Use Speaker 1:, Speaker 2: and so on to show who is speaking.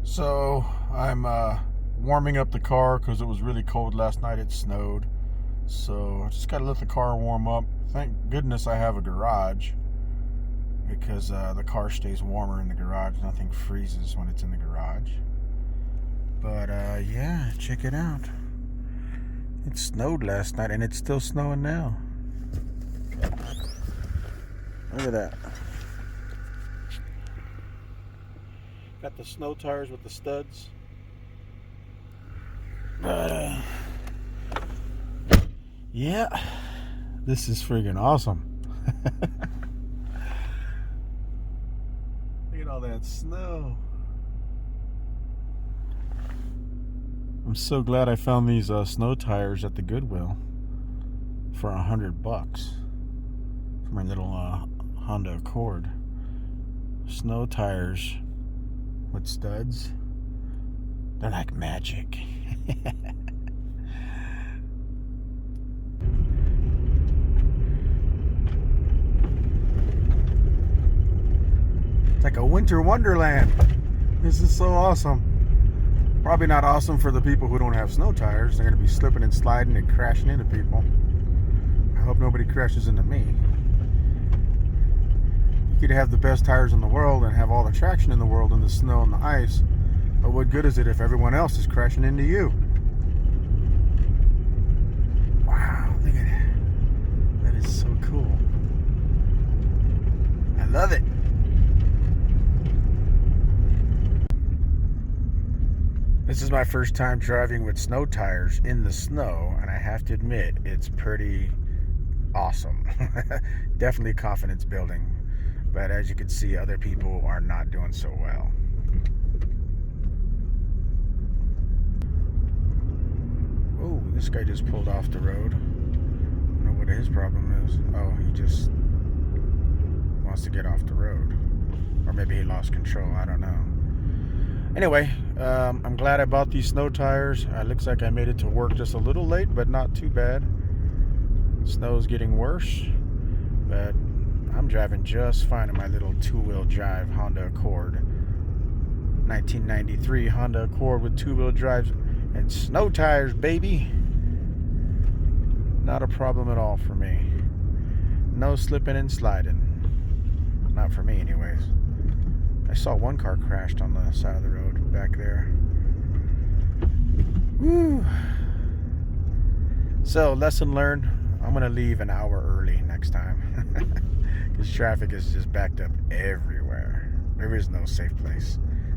Speaker 1: So I'm warming up the car because it was really cold last night. It snowed. So I just got to let the car warm up. Thank goodness I have a garage because the car stays warmer in the garage. Nothing freezes when it's in the garage. But yeah, check it out. It snowed last night and it's still snowing now. Look at that. Got the snow tires with the studs. But yeah, this is friggin' awesome. Look at all that snow. I'm so glad I found these snow tires at the Goodwill for $100 for my little Honda Accord. Snow tires with studs. They're like magic. It's like a winter wonderland. This is so awesome. Probably not awesome for the people who don't have snow tires. They're going to be slipping and sliding and crashing into people. I hope nobody crashes into me. You could have the best tires in the world and have all the traction in the world in the snow and the ice, but what good is it if everyone else is crashing into you? Wow, look at that. That is so cool. I love it. This is my first time driving with snow tires in the snow, and I have to admit, it's pretty awesome. Definitely confidence building, but as you can see, other people are not doing so well. Oh, this guy just pulled off the road. I don't know what his problem is. Oh, he just wants to get off the road. Or maybe he lost control, I don't know. Anyway, I'm glad I bought these snow tires. It looks like I made it to work just a little late, but not too bad. Snow's getting worse, but I'm driving just fine in my little two-wheel drive Honda Accord. 1993 Honda Accord with two-wheel drives and snow tires, baby. Not a problem at all for me. No slipping and sliding. Not for me, anyways. I saw one car crashed on the side of the road back there. Woo. So, lesson learned. I'm going to leave an hour early next time. Because traffic is just backed up everywhere. There is no safe place.